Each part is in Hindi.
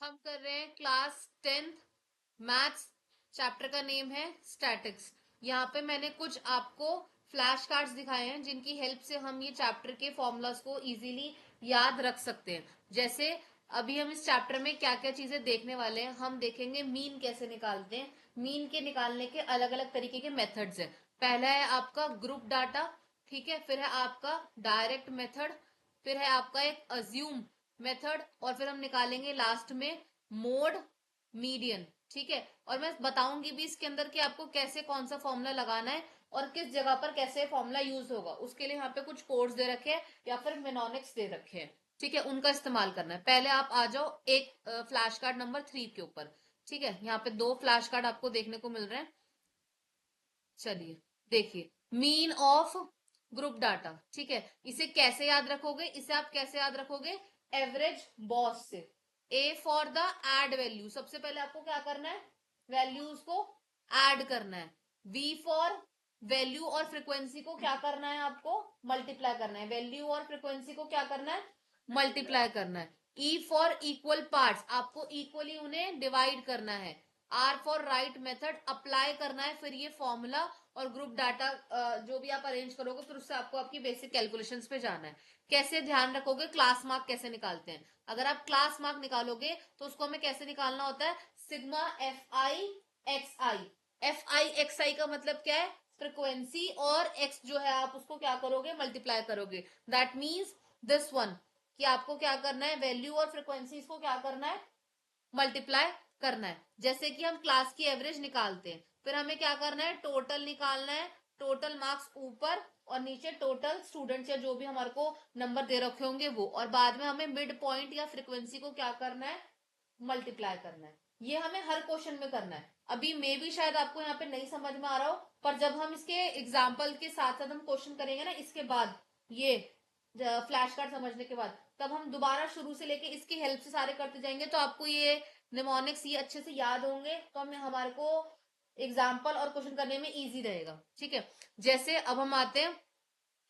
हम कर रहे हैं क्लास 10th मैथ्स। चैप्टर का नेम है स्टैटिक्स। यहाँ पे मैंने कुछ आपको फ्लैश कार्ड्स दिखाए हैं जिनकी हेल्प से हम ये चैप्टर के फॉर्मूलाज को इजीली याद रख सकते हैं। जैसे अभी हम इस चैप्टर में क्या क्या चीजें देखने वाले हैं। हम देखेंगे मीन कैसे निकालते हैं। मीन के निकालने के अलग अलग तरीके के मेथड्स हैं। पहला है आपका ग्रुप डाटा, ठीक है। फिर है आपका डायरेक्ट मेथड। फिर है आपका एक अज्यूम मेथड। और फिर हम निकालेंगे लास्ट में मोड, मीडियन, ठीक है। और मैं बताऊंगी भी इसके अंदर कि आपको कैसे कौन सा फॉर्मूला लगाना है और किस जगह पर कैसे फॉर्मूला यूज होगा। उसके लिए यहाँ पे कुछ कोड्स दे रखे हैं या फिर मेनोनिक्स दे रखे हैं, ठीक है। उनका इस्तेमाल करना है। पहले आप आ जाओ एक फ्लैश कार्ड नंबर 3 के ऊपर, ठीक है। यहाँ पे दो फ्लैश कार्ड आपको देखने को मिल रहे हैं। चलिए देखिए, मीन ऑफ ग्रुप डाटा, ठीक है। इसे कैसे याद रखोगे, इसे आप कैसे याद रखोगे, एवरेज बॉस से। A for the add value, सबसे पहले आपको क्या करना है, वैल्यूज को ऐड करना है। वी फॉर वैल्यू और फ्रीक्वेंसी को क्या करना है, आपको मल्टीप्लाई करना है। वैल्यू और फ्रीक्वेंसी को क्या करना है, मल्टीप्लाई करना है। ई फॉर इक्वल पार्ट्स, आपको इक्वली उन्हें डिवाइड करना है। R for right method, apply करना है फिर ये फॉर्मूला। और ग्रुप डाटा जो भी आप अरेंज करोगे फिर उससे आपको आपकी बेसिक कैलकुलेशंस पे जाना है। कैसे ध्यान रखोगे, क्लास मार्क कैसे निकालते हैं। अगर आप क्लास मार्क निकालोगे तो उसको हमें कैसे निकालना होता है, sigma F I X I. F I X I का मतलब क्या है, फ्रिक्वेंसी, और एक्स जो है आप उसको क्या करोगे, मल्टीप्लाई करोगे। दैट मीन्स दिस वन, कि आपको क्या करना है, वैल्यू और फ्रिक्वेंसी इसको क्या करना है, मल्टीप्लाई करना है। जैसे कि हम क्लास की एवरेज निकालते हैं, फिर हमें क्या करना है, टोटल निकालना है। टोटल मार्क्स ऊपर और नीचे टोटल स्टूडेंट्स या जो भी हमारे को नंबर दे रखे होंगे वो, और बाद में हमें मिड पॉइंट या फ्रीक्वेंसी को क्या करना है, मल्टीप्लाई करना है। ये हमें हर क्वेश्चन में करना है। अभी मे भी शायद आपको यहाँ पे नहीं समझ में आ रहा हो, पर जब हम इसके एग्जाम्पल के साथ साथ हम क्वेश्चन करेंगे ना इसके बाद, ये फ्लैश कार्ड समझने के बाद, तब हम दोबारा शुरू से लेके इसकी हेल्प से सारे करते जाएंगे तो आपको ये निमोनिक्स ये अच्छे से याद होंगे, तो हमें हमारे को एग्जाम्पल और क्वेश्चन करने में इजी रहेगा, ठीक है। जैसे अब हम आते हैं,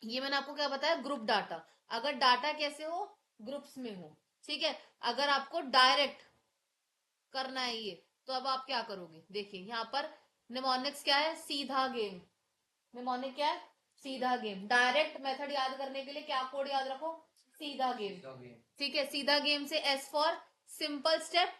ये मैंने आपको क्या बताया, ग्रुप डाटा। अगर डाटा कैसे हो, ग्रुप्स में हो, ठीक है। अगर आपको डायरेक्ट करना है ये, तो अब आप क्या करोगे, देखिए यहाँ पर निमोनिक्स क्या है, सीधा गेम। निमोनिक क्या है, सीधा गेम। डायरेक्ट मेथड याद करने के लिए क्या कोड याद रखो, सीधा गेम, ठीक है। सीधा गेम से S for simple step,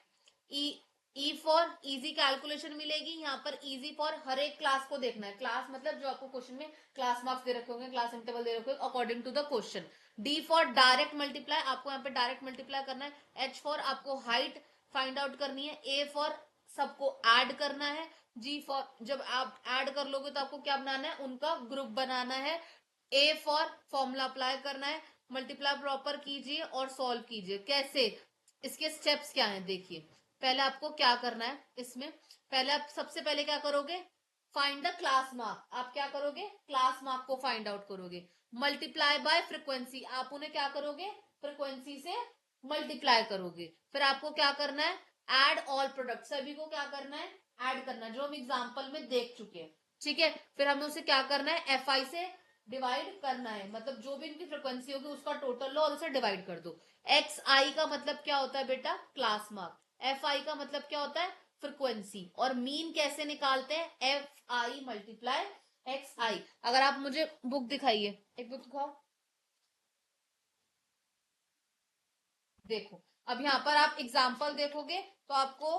E E for easy calculation मिलेगी। यहाँ पर इजी फॉर हर एक क्लास को देखना है। क्लास मतलब जो आपको क्वेश्चन में क्लास मार्क्स दे रखे होंगे, क्लास इंटरवल दे रखे होंगे according to the question. D for direct multiply, आपको यहाँ पे डायरेक्ट मल्टीप्लाई करना है। एच फॉर आपको हाइट फाइंड आउट करनी है। ए फॉर सबको ऐड करना है। जी फॉर जब आप ऐड कर लोगे तो आपको क्या बनाना है, उनका ग्रुप बनाना है। ए फॉर फॉर्मूला अप्लाई करना है। मल्टीप्लाई प्रॉपर कीजिए और सॉल्व कीजिए। कैसे, इसके स्टेप्स क्या हैं देखिए। पहले आपको क्या करना है इसमें, पहले आप सबसे पहले क्या करोगे, फाइंड द क्लास मार्क। आप क्या करोगे, क्लास मार्क को फाइंड आउट करोगे। मल्टीप्लाई बाय फ्रीक्वेंसी, आप उन्हें क्या करोगे, फ्रीक्वेंसी से मल्टीप्लाई करोगे। फिर आपको क्या करना है, एड ऑल प्रोडक्ट, सभी को क्या करना है, ऐड करना है, जो हम एग्जाम्पल में देख चुके हैं, ठीक है। फिर हमें उसे क्या करना है, एफ आई से डिवाइड करना है। मतलब जो भी इनकी फ्रिक्वेंसी होगी उसका टोटल लो और उसे डिवाइड कर दो। एक्स आई का मतलब क्या होता है बेटा, क्लास मार्क। एफ आई का मतलब क्या होता है, फ्रिक्वेंसी। और मीन कैसे निकालते हैं, एफ आई मल्टीप्लाई एक्स आई। अगर आप मुझे बुक दिखाइए, एक बुक दिखाओ, देखो। अब यहाँ पर आप एग्जाम्पल देखोगे तो आपको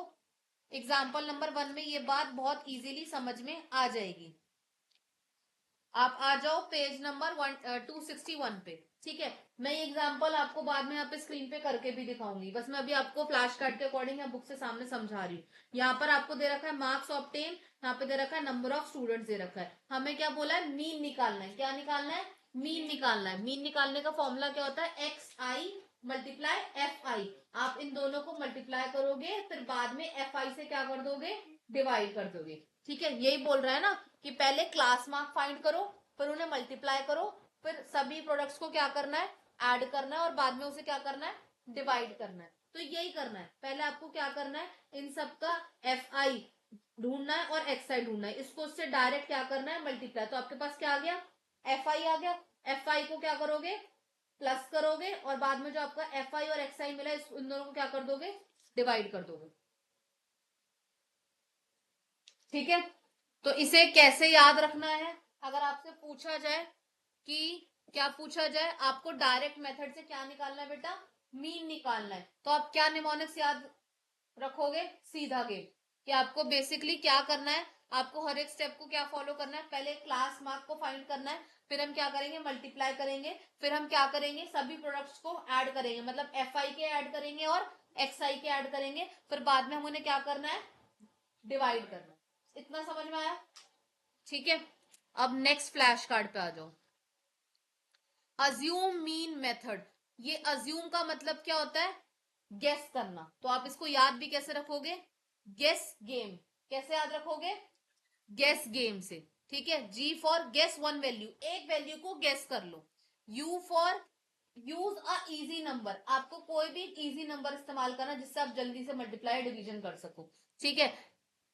एग्जाम्पल नंबर 1 में ये बात बहुत इजीली समझ में आ जाएगी। आप आ जाओ पेज नंबर 261 पे, ठीक है। मैं ये एग्जाम्पल आपको बाद में यहाँ पे स्क्रीन पे करके भी दिखाऊंगी, बस मैं अभी आपको फ्लैश कार्ड के अकॉर्डिंग या बुक से सामने समझा रही हूँ। यहाँ पर आपको दे रखा है मार्क्स ऑब्टेन, यहाँ पे दे रखा है नंबर ऑफ स्टूडेंट्स दे रखा है। हमें क्या बोला है, मीन निकालना है। क्या निकालना है, मीन निकालना है। मीन निकालने का फॉर्मूला क्या होता है, x I multiply F I. आप इन दोनों को मल्टीप्लाई करोगे, फिर बाद में एफ आई से क्या कर दोगे, डिवाइड कर दोगे, ठीक है। यही बोल रहा है ना कि पहले क्लास मार्क फाइंड करो, फिर उन्हें मल्टीप्लाई करो, फिर सभी प्रोडक्ट्स को क्या करना है, ऐड करना है, और बाद में उसे क्या करना है, डिवाइड करना है। तो यही करना है, पहले आपको क्या करना है, इन सब का एफ आई ढूंढना है और एक्स आई ढूंढना है। इसको उससे डायरेक्ट क्या करना है, मल्टीप्लाई। तो आपके पास क्या आ गया, एफ आई आ गया। एफ आई को क्या करोगे, प्लस करोगे, और बाद में जो आपका एफ आई और एक्स आई मिला इन दोनों को क्या कर दोगे, डिवाइड कर दोगे। ठीक है, तो इसे कैसे याद रखना है? अगर आपसे पूछा जाए कि क्या पूछा जाए, आपको डायरेक्ट मेथड से क्या निकालना है बेटा? मीन निकालना है। तो आप क्या निमोनिक्स याद रखोगे? सीधा गेम। कि आपको बेसिकली क्या करना है, आपको हर एक स्टेप को क्या फॉलो करना है? पहले क्लास मार्क को फाइंड करना है, फिर हम क्या करेंगे? मल्टीप्लाई करेंगे, फिर हम क्या करेंगे? सभी प्रोडक्ट्स को ऐड करेंगे, मतलब एफ आई के ऐड करेंगे और एक्स आई के ऐड करेंगे, फिर बाद में हम उन्हें क्या करना है? डिवाइड करना है। इतना समझ में आया? ठीक है, अब नेक्स्ट फ्लैश कार्ड पे आ जाओ। Assume mean method. ये अज्यूम का मतलब क्या होता है? गेस करना। तो आप इसको याद भी कैसे रखोगे? Guess game. कैसे याद रखोगे? गेस गेम से। ठीक है, G for guess one value, एक वैल्यू को गेस कर लो। U for use a easy number, आपको कोई भी इजी नंबर इस्तेमाल करना जिससे आप जल्दी से मल्टीप्लाई डिवीजन कर सको। ठीक है,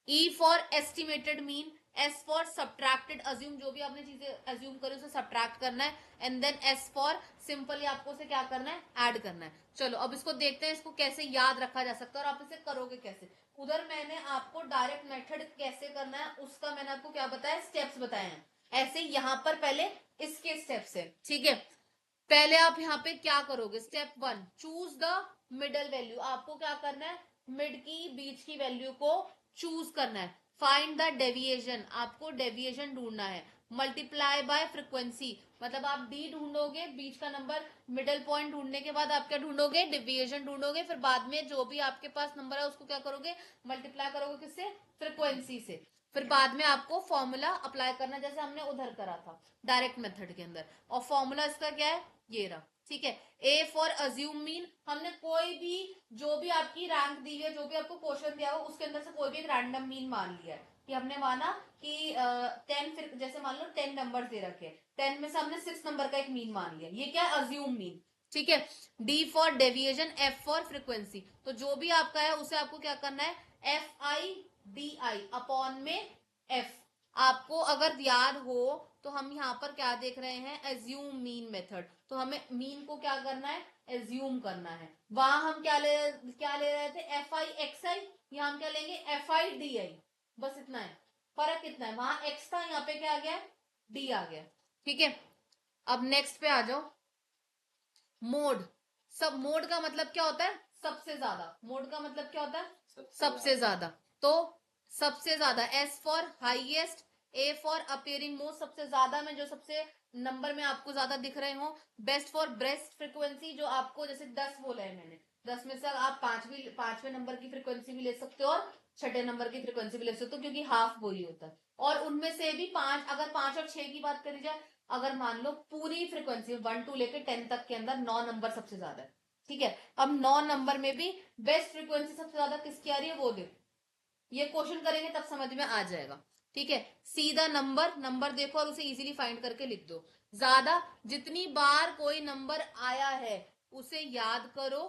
E for estimated mean, S for subtracted assume, जो भी आपने चीजें अज्यूम करी उसे सब्ट्रैक्ट करना है, and then S for simply आपको उसे क्या करना है? ऐड करना है। चलो अब इसको देखते हैं, इसको कैसे याद रखा जा सकता है और आप इसे करोगे कैसे। उधर मैंने आपको डायरेक्ट मेथड कैसे करना है उसका मैंने आपको क्या बताया? स्टेप्स बताए हैं। ऐसे यहां पर पहले इसके स्टेप्स है। ठीक है, पहले आप यहाँ पे क्या करोगे? Step one, choose the middle value. आपको क्या करना है? मिड की, बीच की वैल्यू को चूज करना है। फाइंड द डेविएशन, आपको डेविएशन ढूंढना है। मल्टीप्लाई बाय फ्रीक्वेंसी, मतलब आप डी ढूंढोगे, बीच का नंबर, मिडल पॉइंट ढूंढने के बाद आप क्या ढूंढोगे? डेविएशन ढूंढोगे, फिर बाद में जो भी आपके पास नंबर है उसको क्या करोगे? मल्टीप्लाई करोगे किससे? फ्रीक्वेंसी से। फिर बाद में आपको फॉर्मूला अप्लाई करना, जैसे हमने उधर करा था डायरेक्ट मेथड के अंदर। और फॉर्मूला इसका क्या है? ये रहा। ठीक है, ए फॉर अज्यूम मीन, हमने कोई भी, जो भी आपकी रैंक दी है, जो भी आपको क्वेश्चन दिया हो उसके अंदर से कोई भी एक रैंडम मीन मान लिया है। कि हमने माना कि 10, फिर जैसे मान लो 10 नंबर दे रखे, 10 में से हमने 6 नंबर का एक मीन मान लिया, ये क्या है? Assume mean. ठीक है, D for deviation, F for frequency, तो जो भी आपका है उसे आपको क्या करना है? F I D I upon में एफ। आपको अगर याद हो तो हम यहाँ पर क्या देख रहे हैं? Assume mean method. तो हमें मीन को क्या करना है? एज्यूम करना है। वहां हम क्या ले रहे थे? एफ आई एक्स आई, यहाँ हम क्या लेंगे? F I D I. बस इतना है, फर्क कितना है? वहां एक्स था, यहाँ पे क्या आ गया? डी आ गया। ठीक है, अब नेक्स्ट पे आ जाओ। मोड। सब मोड का मतलब क्या होता है? सबसे ज्यादा। मोड का मतलब क्या होता है? सबसे ज्यादा। तो सबसे ज्यादा, S for highest, A for appearing most, सबसे ज्यादा में जो सबसे नंबर में आपको ज्यादा दिख रहे हो। बेस्ट फॉर बेस्ट फ्रीक्वेंसी, जो आपको जैसे 10 बोला है मैंने, 10 में से आप पांचवें नंबर की फ्रीक्वेंसी भी ले सकते हो और छठे नंबर की फ्रीक्वेंसी भी ले सकते हो, क्योंकि हाफ वही होता है। और उनमें से भी पांच, अगर 5 और 6 की बात करी जाए, अगर मान लो पूरी फ्रीक्वेंसी 1 टू लेके 10 तक के अंदर 9 नंबर सबसे ज्यादा है। ठीक है, अब 9 नंबर में भी बेस्ट फ्रीक्वेंसी सबसे ज्यादा किसकी आ रही है वो देखो। ये क्वेश्चन करेंगे तब समझ में आ जाएगा। ठीक है, सीधा नंबर, नंबर देखो और उसे इजीली फाइंड करके लिख दो। ज्यादा, जितनी बार कोई नंबर आया है उसे याद करो,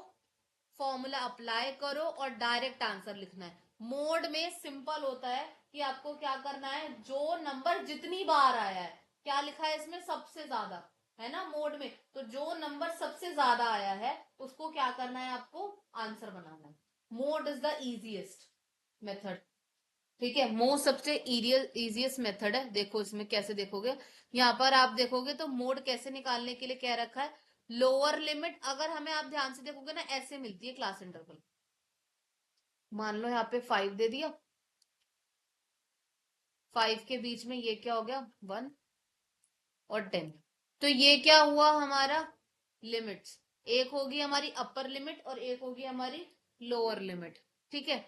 फॉर्मूला अप्लाई करो और डायरेक्ट आंसर लिखना है। मोड में सिंपल होता है कि आपको क्या करना है? जो नंबर जितनी बार आया है, क्या लिखा है इसमें? सबसे ज्यादा, है ना मोड में। तो जो नंबर सबसे ज्यादा आया है उसको क्या करना है? आपको आंसर बनाना है। Mode is the easiest method. ठीक है, मोस्ट सबसे इजीएस्ट मेथड है। देखो इसमें कैसे देखोगे, यहाँ पर आप देखोगे तो मोड कैसे निकालने के लिए क्या रखा है? लोअर लिमिट, अगर हमें आप ध्यान से देखोगे ना, ऐसे मिलती है क्लास इंटरवल। मान लो यहाँ पे 5 दे दिया, 5 के बीच में ये क्या हो गया? 1 और 10। तो ये क्या हुआ हमारा? लिमिट्स। एक होगी हमारी अपर लिमिट और एक होगी हमारी लोअर लिमिट। ठीक है,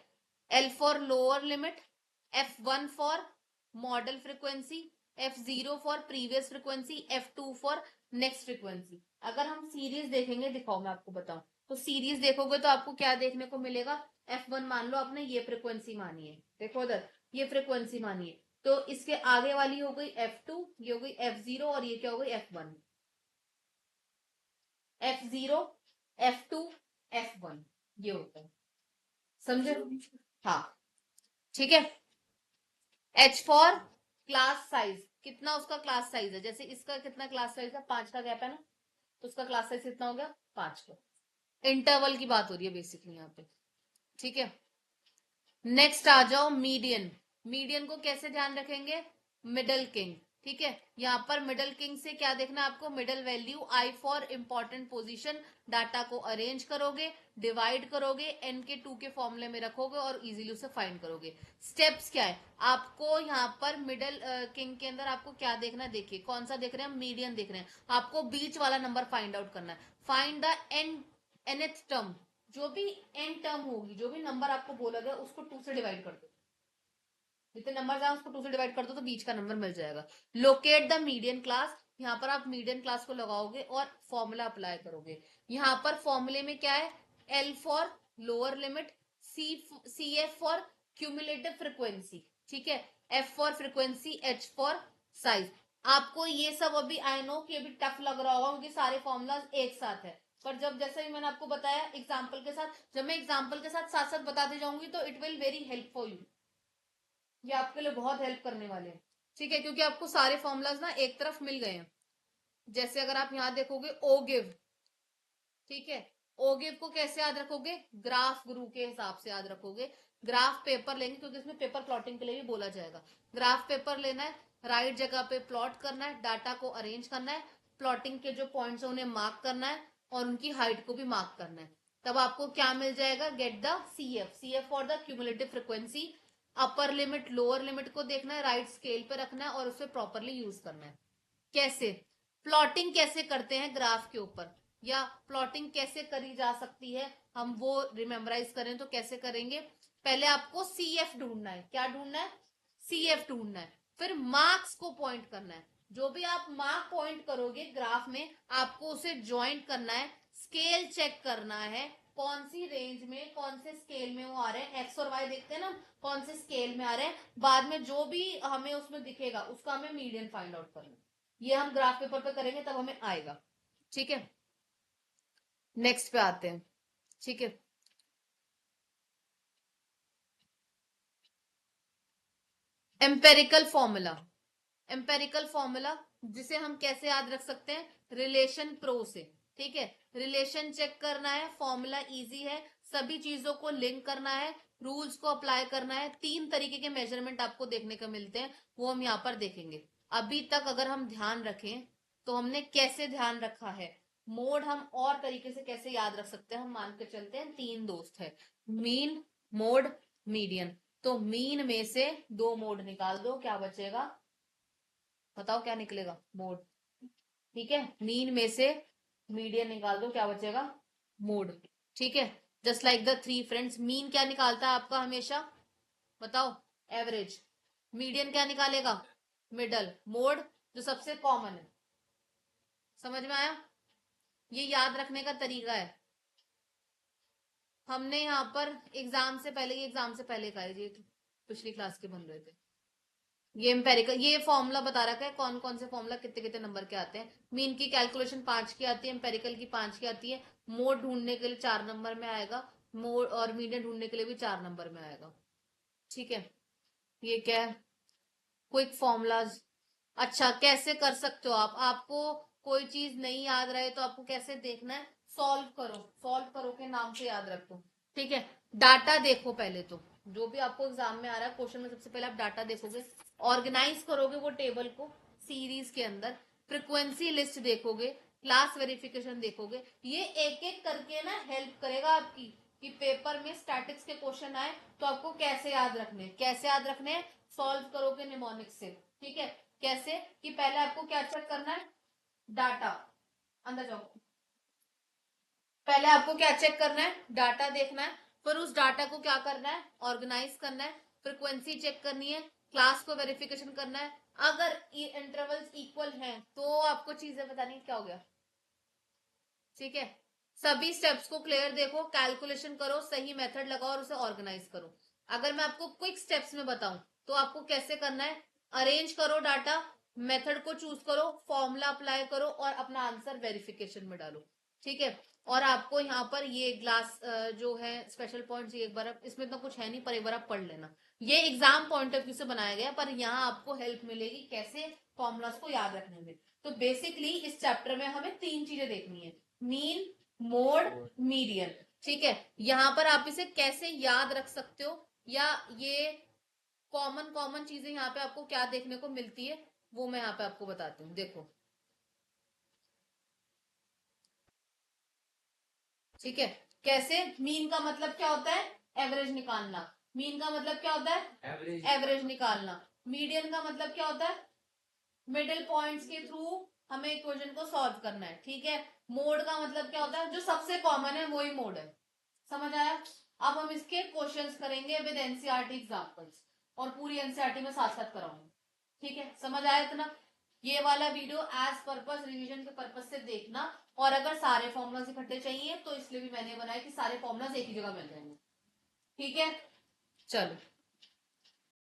L for lower limit, F1 for model frequency, F0 for previous frequency, F2 for next frequency. अगर हम सीरीज देखेंगे, दिखाओ मैं आपको बताऊं, तो सीरीज देखोगे तो आपको क्या देखने को मिलेगा? F1 मान लो आपने ये फ्रीक्वेंसी मानी है, देखो उधर ये फ्रीक्वेंसी मानी है, तो इसके आगे वाली हो गई F2, ये हो गई F0 और ये क्या हो गई? F1। F0, F2, F1, ये होता है। समझे? हाँ, ठीक है। H फॉर क्लास साइज, कितना उसका क्लास साइज है? जैसे इसका कितना क्लास साइज है? 5 का गैप है ना, तो उसका क्लास साइज कितना हो गया? 5 का। इंटरवल की बात हो रही है बेसिकली यहाँ पे। ठीक है, नेक्स्ट आ जाओ मीडियन। मीडियन को कैसे ध्यान रखेंगे, मिडल किंग। ठीक है, यहाँ पर मिडल किंग से क्या देखना है आपको, middle value, I for important position. Data को अरेंज करोगे, डिवाइड करोगे, एन के 2 के फॉर्मूले में रखोगे और इजीली उसे फाइंड करोगे। स्टेप्स क्या है आपको यहाँ पर, मिडल किंग के अंदर आपको क्या देखना है, देखिए कौन सा देख रहे हैं, मीडियन देख रहे हैं। आपको बीच वाला नंबर फाइंड आउट करना है। फाइंड द एनथ टर्म, जो भी एन टर्म होगी, जो भी नंबर आपको बोला गया उसको 2 से डिवाइड कर दो। जितने नंबर आए उसको 2 से डिवाइड कर दो तो बीच का नंबर मिल जाएगा। लोकेट द मीडियन क्लास, यहाँ पर आप मीडियन क्लास को लगाओगे और फॉर्मूला अप्लाई करोगे। यहाँ पर फॉर्मूले में क्या है, L for lower limit, C F for cumulative frequency, ठीक है, F for frequency, H for size. आपको ये सब अभी आई नो कि अभी टफ लग रहा होगा क्योंकि सारे फॉर्मूलाज एक साथ है, पर जब जैसे भी मैंने आपको बताया एग्जाम्पल के साथ, जब मैं एग्जाम्पल के साथ साथ साथ बताते जाऊंगी तो it will very help for you, ये आपके लिए बहुत हेल्प करने वाले हैं। ठीक है, क्योंकि आपको सारे फॉर्मूलाज ना एक तरफ मिल गए हैं। जैसे अगर आप यहाँ देखोगे ओ गिव, ठीक है, ओ गिव को कैसे याद रखोगे, ग्राफ गुरु के हिसाब से याद रखोगे। ग्राफ पेपर लेंगे क्योंकि इसमें पेपर प्लॉटिंग के लिए भी बोला जाएगा। ग्राफ पेपर लेना है, राइट जगह पे प्लॉट करना है, डाटा को अरेंज करना है, प्लॉटिंग के जो पॉइंट्स है उन्हें मार्क करना है और उनकी हाइट को भी मार्क करना है। तब आपको क्या मिल जाएगा, get the C F for the cumulative frequency. Upper limit lower limit को देखना है, राइट स्केल पे रखना है और उसे प्रॉपरली यूज करना है। कैसे प्लॉटिंग कैसे करते हैं ग्राफ के ऊपर, या प्लॉटिंग कैसे करी जा सकती है, हम वो रिमेम्बराइज करें तो कैसे करेंगे। पहले आपको सी एफ ढूंढना है, क्या ढूंढना है, सी एफ ढूंढना है। फिर मार्क्स को पॉइंट करना है, जो भी आप मार्क पॉइंट करोगे ग्राफ में आपको उसे ज्वाइंट करना है। स्केल चेक करना है, कौन सी रेंज में कौन से स्केल में वो आ रहे हैं, एक्स और वाई देखते हैं ना, कौन से स्केल में आ रहे हैं। बाद में जो भी हमें उसमें दिखेगा उसका हमें मीडियन फाइंड आउट करना है। ये हम ग्राफ पेपर पे करेंगे तब हमें आएगा। ठीक है, नेक्स्ट पे आते हैं। ठीक है, एम्पेरिकल फॉर्मूला। एम्पेरिकल फॉर्मूला जिसे हम कैसे याद रख सकते हैं, रिलेशन प्रो से। ठीक है, रिलेशन चेक करना है, फॉर्मूला इजी है, सभी चीजों को लिंक करना है, रूल्स को अप्लाई करना है। 3 तरीके के मेजरमेंट आपको देखने को मिलते हैं, वो हम यहाँ पर देखेंगे। अभी तक अगर हम ध्यान रखें तो हमने कैसे ध्यान रखा है, मोड हम और तरीके से कैसे याद रख सकते हैं। हम मान के चलते हैं 3 दोस्त है, मीन, मोड, मीडियन। तो मीन में से 2 मोड निकाल दो, क्या बचेगा, बताओ क्या निकलेगा, मोड। ठीक है, मीन में से मीडियन निकाल दो, क्या बचेगा, मोड। ठीक है, just like the 3 friends, mean क्या निकालता है आपका हमेशा, बताओ, एवरेज। मीडियन क्या निकालेगा, मिडल। मोड जो सबसे कॉमन है। समझ में आया, ये याद रखने का तरीका है। हमने यहाँ पर एग्जाम से पहले, ये एग्जाम से पहले का है, ये पिछली क्लास के बन रहे थे। ये एम्पेरिकल, ये फॉर्मूला बता रखा है कौन कौन से फॉर्मूला कितने कितने नंबर के आते हैं। मीन की कैलकुलेशन 5 की आती है, एम्पेरिकल की 5 की आती है, मोड ढूंढने के लिए 4 नंबर में आएगा, मोड और मीडियन ढूंढने के लिए भी 4 नंबर में आएगा। ठीक है, ये क्या है, क्विक फॉर्मूलाज। अच्छा, कैसे कर सकते हो आप, आपको कोई चीज नहीं याद रहे तो आपको कैसे देखना है, सॉल्व करो, सॉल्व करो के नाम से याद रखो। ठीक है, डाटा देखो पहले तो, जो भी आपको एग्जाम में आ रहा है क्वेश्चन में सबसे पहले आप डाटा देखोगे, ऑर्गेनाइज करोगे वो टेबल को सीरीज के अंदर, फ्रिक्वेंसी लिस्ट देखोगे, क्लास वेरिफिकेशन देखोगे। ये एक एक करके ना हेल्प करेगा आपकी कि पेपर में स्टैटिक्स के क्वेश्चन आए तो आपको कैसे याद रखने, कैसे याद रखने, सॉल्व करोगे निमोनिक्स से। ठीक है, कैसे कि पहले आपको क्या चेक करना है, डाटा, अंदर जाओ। पहले आपको क्या चेक करना है, डाटा देखना है, फिर उस डाटा को क्या करना है, ऑर्गेनाइज करना है, फ्रिक्वेंसी चेक करनी है, क्लास को वेरिफिकेशन करना है। अगर इंटरवल्स इक्वल हैं तो आपको चीजें बतानी क्या हो गया। ठीक है, सभी स्टेप्स को क्लियर देखो, कैलकुलेशन करो, सही मेथड लगाओ और उसे ऑर्गेनाइज करो। अगर मैं आपको क्विक स्टेप्स में बताऊं तो आपको कैसे करना है, अरेंज करो डाटा, मेथड को चूज करो, फॉर्मूला अप्लाई करो और अपना आंसर वेरिफिकेशन में डालो। ठीक है, और आपको यहाँ पर ये ग्लास जो है स्पेशल पॉइंट्स, ये एक बार इसमें इतना कुछ है नहीं पर एक बार आप पढ़ लेना। ये एग्जाम पॉइंट ऑफ व्यू से बनाया गया पर यहाँ आपको हेल्प मिलेगी कैसे फॉर्मूलाज को याद रखने में। तो बेसिकली इस चैप्टर में हमें 3 चीजें देखनी है, मीन, मोड, मीडियन। ठीक है, यहां पर आप इसे कैसे याद रख सकते हो, या ये कॉमन कॉमन चीजें यहाँ पे आपको क्या देखने को मिलती है वो मैं यहाँ पे आपको बताती हूँ। देखो, ठीक है, कैसे, मीन का मतलब क्या होता है, एवरेज निकालना। मीन का मतलब क्या होता है, एवरेज निकालना। मीडियन का मतलब क्या होता है, मिडिल पॉइंट्स के थ्रू हमें इक्वेशन को सॉल्व करना है। ठीक है, मोड का मतलब क्या होता है, जो सबसे कॉमन है वही मोड है। समझ आया? अब हम इसके क्वेश्चंस करेंगे विद एनसीईआरटी एग्जांपल्स, और पूरी एनसीईआरटी में साथ साथ कराऊंगी। ठीक है, समझ आया इतना? ये वाला वीडियो एज पर्पस रिवीजन के पर्पस से देखना, और अगर सारे फॉर्मुलाज इकट्ठे चाहिए तो इसलिए भी मैंने बनाया कि सारे फॉर्मुलाज एक ही जगह मिल जाएंगे। ठीक है, चलो।